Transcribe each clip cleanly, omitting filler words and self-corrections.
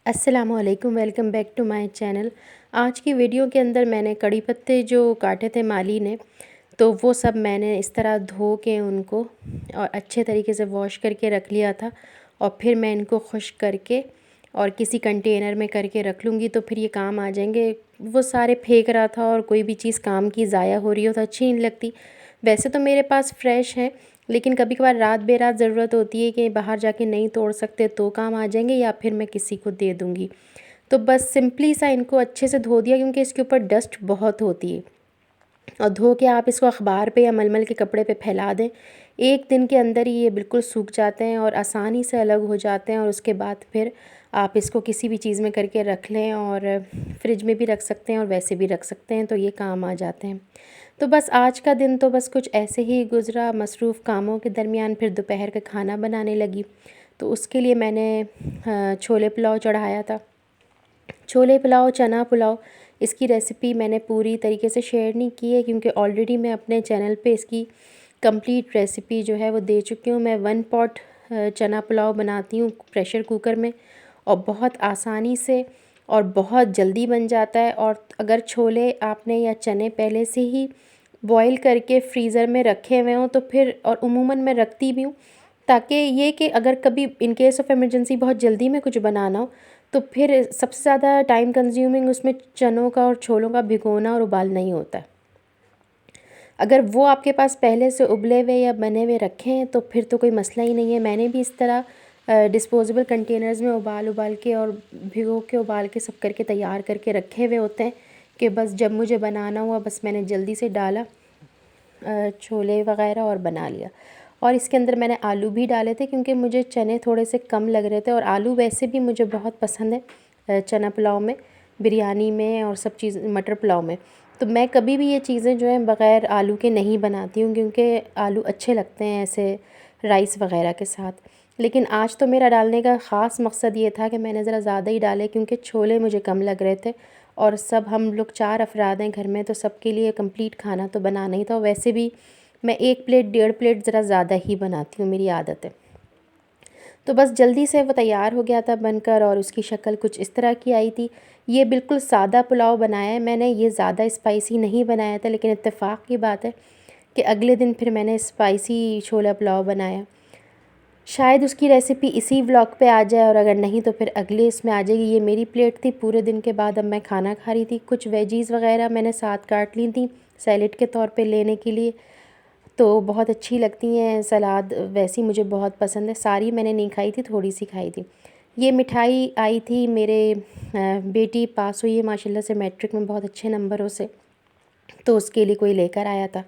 अस्सलामुअलैकुम, welcome back to my channel. आज की वीडियो के अंदर मैंने कड़ी पत्ते जो काटे थे माली ने, तो वो सब मैंने इस तरह धो के उनको और अच्छे तरीके से वॉश करके रख लिया था। और फिर मैं इनको खुश्क करके और किसी कंटेनर में करके रख लूँगी, तो फिर ये काम आ जाएंगे। वो सारे फेंक रहा था और कोई भी चीज़ काम की ज़ाया हो रही हो तो अच्छी नहीं लगती। वैसे तो मेरे पास फ्रेश हैं, लेकिन कभी कभार रात बेरात ज़रूरत होती है कि बाहर जाके नहीं तोड़ सकते तो काम आ जाएंगे, या फिर मैं किसी को दे दूँगी। तो बस सिंपली सा इनको अच्छे से धो दिया, क्योंकि इसके ऊपर डस्ट बहुत होती है। और धो के आप इसको अखबार पे या मलमल के कपड़े पे फैला दें, एक दिन के अंदर ही ये बिल्कुल सूख जाते हैं और आसानी से अलग हो जाते हैं। और उसके बाद फिर आप इसको किसी भी चीज़ में करके रख लें, और फ्रिज में भी रख सकते हैं और वैसे भी रख सकते हैं, तो ये काम आ जाते हैं। तो बस आज का दिन तो बस कुछ ऐसे ही गुज़रा मसरूफ़ कामों के दरमियान। फिर दोपहर का खाना बनाने लगी, तो उसके लिए मैंने छोले पुलाव चढ़ाया था। छोले पुलाव, चना पुलाव, इसकी रेसिपी मैंने पूरी तरीके से शेयर नहीं की है, क्योंकि ऑलरेडी मैं अपने चैनल पे इसकी कंप्लीट रेसिपी जो है वो दे चुकी हूँ। मैं 1 पॉट चना पुलाव बनाती हूँ प्रेशर कुकर में, और बहुत आसानी से और बहुत जल्दी बन जाता है। और अगर छोले आपने या चने पहले से ही बॉईल करके फ्रीज़र में रखे हुए हों तो फिर, और उमूमन मैं रखती भी हूँ, ताकि ये कि अगर कभी इन केस ऑफ इमरजेंसी बहुत जल्दी में कुछ बनाना हो, तो फिर सबसे ज़्यादा टाइम कंज्यूमिंग उसमें चनों का और छोलों का भिगोना और उबालना ही होता है। अगर वो आपके पास पहले से उबले हुए या बने हुए रखे हैं तो फिर तो कोई मसला ही नहीं है। मैंने भी इस तरह डिस्पोजेबल कंटेनर्स में उबाल उबाल के और भिगो के उबाल के सब करके तैयार करके रखे हुए होते हैं, कि बस जब मुझे बनाना हुआ बस मैंने जल्दी से डाला छोले वग़ैरह और बना लिया। और इसके अंदर मैंने आलू भी डाले थे, क्योंकि मुझे चने थोड़े से कम लग रहे थे, और आलू वैसे भी मुझे बहुत पसंद है चना पुलाव में, बिरयानी में और सब चीज़ मटर पुलाव में। तो मैं कभी भी ये चीज़ें जो हैं बग़ैर आलू के नहीं बनाती हूँ, क्योंकि आलू अच्छे लगते हैं ऐसे राइस वग़ैरह के साथ। लेकिन आज तो मेरा डालने का ख़ास मकसद ये था कि मैंने ज़रा ज़्यादा ही डाले, क्योंकि छोले मुझे कम लग रहे थे, और सब हम लोग 4 अफराद हैं घर में, तो सबके लिए कंप्लीट खाना तो बनाना ही था। वैसे भी मैं 1 प्लेट 1.5 प्लेट ज़रा ज़्यादा ही बनाती हूँ, मेरी आदत है। तो बस जल्दी से वो तैयार हो गया था बनकर, और उसकी शक्ल कुछ इस तरह की आई थी। ये बिल्कुल सादा पुलाव बनाया है मैंने, ये ज़्यादा स्पाइसी नहीं बनाया था, लेकिन इत्तेफाक की बात है कि अगले दिन फिर मैंने स्पाइसी छोला पुलाव बनाया। शायद उसकी रेसिपी इसी व्लॉग पे आ जाए, और अगर नहीं तो फिर अगले इसमें आ जाएगी। ये मेरी प्लेट थी पूरे दिन के बाद, अब मैं खाना खा रही थी। कुछ वेजीज़ वग़ैरह मैंने साथ काट ली थी सैलेड के तौर पे लेने के लिए, तो बहुत अच्छी लगती हैं सलाद, वैसी मुझे बहुत पसंद है। सारी मैंने नहीं खाई थी, थोड़ी सी खाई थी। ये मिठाई आई थी, मेरे बेटी पास हुई है माशाल्लाह से मैट्रिक में बहुत अच्छे नंबरों से, तो उसके लिए कोई लेकर आया था।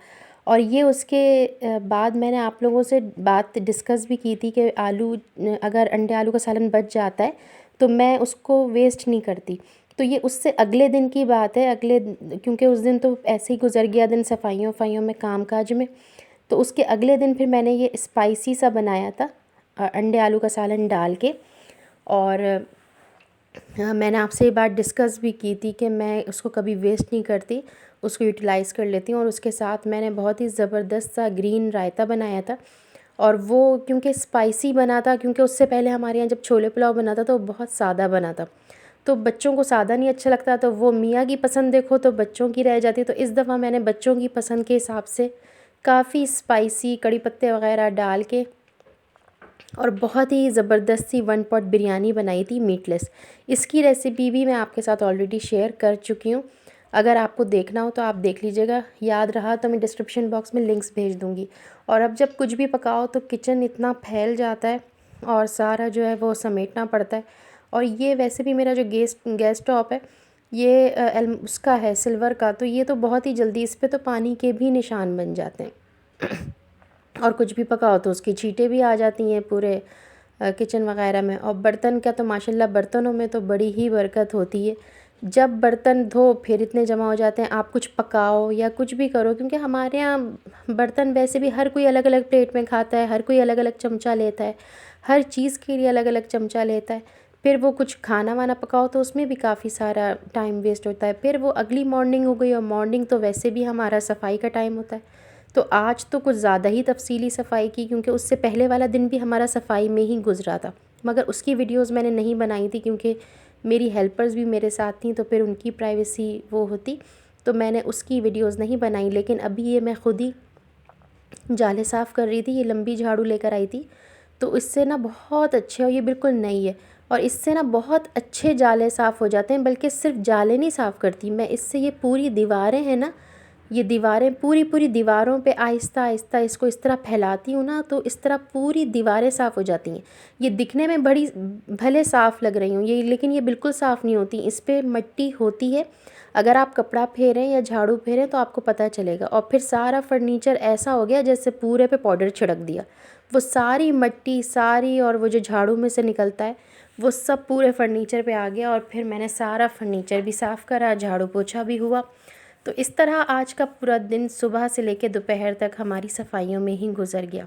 और ये उसके बाद मैंने आप लोगों से बात डिस्कस भी की थी कि आलू अगर अंडे आलू का सालन बच जाता है तो मैं उसको वेस्ट नहीं करती। तो ये उससे अगले दिन की बात है, क्योंकि उस दिन तो ऐसे ही गुजर गया दिन सफाइयों वफाइयों में, काम काज में। तो उसके अगले दिन फिर मैंने ये स्पाइसी सा बनाया था अंडे आलू का सालन डाल के। और हाँ, मैंने आपसे ये बात डिस्कस भी की थी कि मैं उसको कभी वेस्ट नहीं करती, उसको यूटिलाइज़ कर लेती हूँ। और उसके साथ मैंने बहुत ही ज़बरदस्त सा ग्रीन रायता बनाया था, और वो क्योंकि स्पाइसी बना था, क्योंकि उससे पहले हमारे यहाँ जब छोले पुलाव बना था तो वो बहुत सादा बना था, तो बच्चों को सादा नहीं अच्छा लगता, तो वो मियाँ की पसंद देखो तो बच्चों की रह जाती। तो इस दफ़ा मैंने बच्चों की पसंद के हिसाब से काफ़ी स्पाइसी कड़ी पत्ते वग़ैरह डाल के और बहुत ही ज़बरदस्त सी 1 पॉट बिरयानी बनाई थी मीटलेस। इसकी रेसिपी भी मैं आपके साथ ऑलरेडी शेयर कर चुकी हूँ। अगर आपको देखना हो तो आप देख लीजिएगा, याद रहा तो मैं डिस्क्रिप्शन बॉक्स में लिंक्स भेज दूँगी। और अब जब कुछ भी पकाओ तो किचन इतना फैल जाता है और सारा जो है वो समेटना पड़ता है। और ये वैसे भी मेरा जो गैस स्टॉप है, ये उसका है सिल्वर का, तो ये तो बहुत ही जल्दी, इस पे तो पानी के भी निशान बन जाते हैं। और कुछ भी पकाओ तो उसकी छींटें भी आ जाती हैं पूरे किचन वगैरह में। और बर्तन का तो माशाल्लाह बर्तनों में तो बड़ी ही बरकत होती है। जब बर्तन धो फिर इतने जमा हो जाते हैं, आप कुछ पकाओ या कुछ भी करो, क्योंकि हमारे यहाँ बर्तन वैसे भी हर कोई अलग अलग प्लेट में खाता है, हर कोई अलग अलग चमचा लेता है, हर चीज़ के लिए अलग अलग चमचा लेता है। फिर वो कुछ खाना वाना पकाओ तो उसमें भी काफ़ी सारा टाइम वेस्ट होता है। फिर वो अगली मॉर्निंग हो गई, और मॉर्निंग तो वैसे भी हमारा सफाई का टाइम होता है। तो आज तो कुछ ज़्यादा ही तफसीली सफाई की, क्योंकि उससे पहले वाला दिन भी हमारा सफाई में ही गुजरा था। मगर उसकी वीडियोस मैंने नहीं बनाई थी क्योंकि मेरी हेल्पर्स भी मेरे साथ थी, तो फिर उनकी प्राइवेसी वो होती, तो मैंने उसकी वीडियोस नहीं बनाई। लेकिन अभी ये मैं ख़ुद ही जाले साफ़ कर रही थी, ये लंबी झाड़ू लेकर आई थी, तो इससे ना बहुत अच्छे, और ये बिल्कुल नई है, और इससे ना बहुत अच्छे जाले साफ़ हो जाते हैं। बल्कि सिर्फ जाले नहीं साफ़ करती मैं, इससे ये पूरी दीवारें हैं ना, ये दीवारें पूरी दीवारों पे आहिस्ता आहिस्ता इसको इस तरह फैलाती हूँ ना, तो इस तरह पूरी दीवारें साफ़ हो जाती हैं। ये दिखने में बड़ी भले साफ़ लग रही हूँ ये, लेकिन ये बिल्कुल साफ़ नहीं होती, इस पर मिट्टी होती है। अगर आप कपड़ा फेरें या झाड़ू फेरें तो आपको पता चलेगा। और फिर सारा फर्नीचर ऐसा हो गया जैसे पूरे पे पाउडर छिड़क दिया, वो सारी मिट्टी सारी, और वो जो झाड़ू में से निकलता है वो सब पूरे फर्नीचर पे आ गया। और फिर मैंने सारा फर्नीचर भी साफ़ करा, झाड़ू पोछा भी हुआ। तो इस तरह आज का पूरा दिन सुबह से लेकर दोपहर तक हमारी सफाइयों में ही गुजर गया।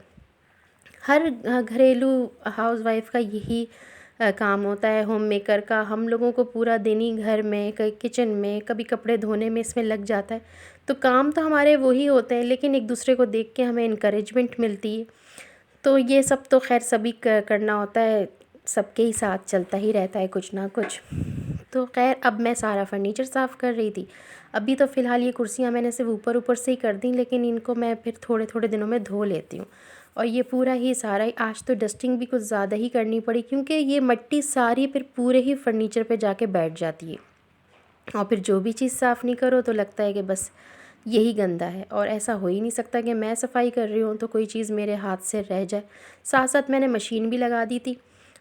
हर घरेलू हाउसवाइफ का यही काम होता है, होम मेकर का। हम लोगों को पूरा दिन ही घर में, किचन में, कभी कपड़े धोने में इसमें लग जाता है। तो काम तो हमारे वही होते हैं, लेकिन एक दूसरे को देख के हमें इनकरेजमेंट मिलती है। तो ये सब तो खैर सभी करना होता है, सबके ही साथ चलता ही रहता है कुछ ना कुछ। तो खैर अब मैं सारा फर्नीचर साफ़ कर रही थी। अभी तो फ़िलहाल ये कुर्सियाँ मैंने सिर्फ ऊपर ऊपर से ही कर दी, लेकिन इनको मैं फिर थोड़े थोड़े दिनों में धो लेती हूँ। और ये पूरा ही सारा ही, आज तो डस्टिंग भी कुछ ज़्यादा ही करनी पड़ी, क्योंकि ये मिट्टी सारी फिर पूरे ही फर्नीचर पे जाके बैठ जाती है। और फिर जो भी चीज़ साफ़ नहीं करो तो लगता है कि बस यही गंदा है। और ऐसा हो ही नहीं सकता कि मैं सफाई कर रही हूँ तो कोई चीज़ मेरे हाथ से रह जाए। साथ साथ मैंने मशीन भी लगा दी थी,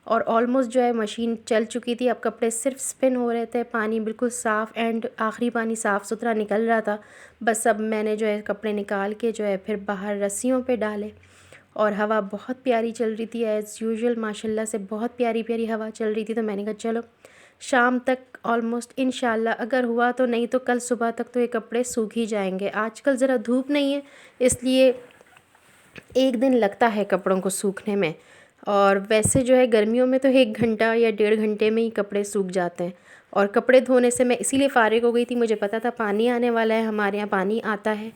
और ऑलमोस्ट जो है मशीन चल चुकी थी। अब कपड़े सिर्फ स्पिन हो रहे थे, पानी बिल्कुल साफ़ एंड आखिरी पानी साफ़ सुथरा निकल रहा था। बस अब मैंने जो है कपड़े निकाल के जो है फिर बाहर रस्सियों पे डाले, और हवा बहुत प्यारी चल रही थी एज़ यूजुअल, माशाल्लाह से बहुत प्यारी प्यारी हवा चल रही थी। तो मैंने कहा चलो शाम तक ऑलमोस्ट इंशाल्लाह, अगर हुआ तो, नहीं तो कल सुबह तक तो ये कपड़े सूख ही जाएंगे। आजकल ज़रा धूप नहीं है, इसलिए एक दिन लगता है कपड़ों को सूखने में। और वैसे जो है गर्मियों में तो 1 घंटा या 1.5 घंटे में ही कपड़े सूख जाते हैं। और कपड़े धोने से मैं इसीलिए फ़ारिग हो गई थी, मुझे पता था पानी आने वाला है, हमारे यहाँ पानी आता है,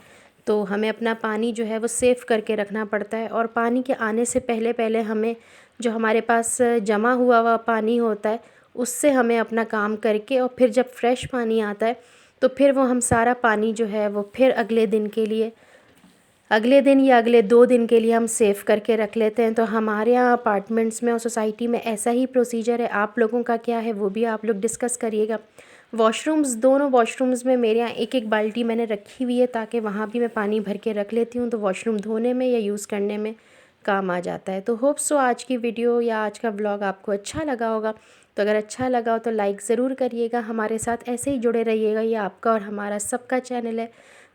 तो हमें अपना पानी जो है वो सेव करके रखना पड़ता है। और पानी के आने से पहले पहले हमें जो हमारे पास जमा हुआ पानी होता है उससे हमें अपना काम करके, और फिर जब फ्रेश पानी आता है तो फिर वो हम सारा पानी जो है वो फिर अगले दिन के लिए, अगले दिन या अगले 2 दिन के लिए हम सेव करके रख लेते हैं। तो हमारे यहाँ अपार्टमेंट्स में और सोसाइटी में ऐसा ही प्रोसीजर है। आप लोगों का क्या है वो भी आप लोग डिस्कस करिएगा। वॉशरूम्स, दोनों वॉशरूम्स में मेरे यहाँ एक एक बाल्टी मैंने रखी हुई है, ताकि वहाँ भी मैं पानी भर के रख लेती हूँ, तो वॉशरूम धोने में या यूज़ करने में काम आ जाता है। तो होप सो आज की वीडियो या आज का व्लॉग आपको अच्छा लगा होगा। तो अगर अच्छा लगा हो तो लाइक ज़रूर करिएगा, हमारे साथ ऐसे ही जुड़े रहिएगा। ये आपका और हमारा सबका चैनल है,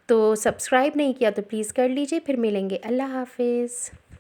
तो सब्सक्राइब नहीं किया तो प्लीज़ कर लीजिए। फिर मिलेंगे, अल्लाह हाफिज़।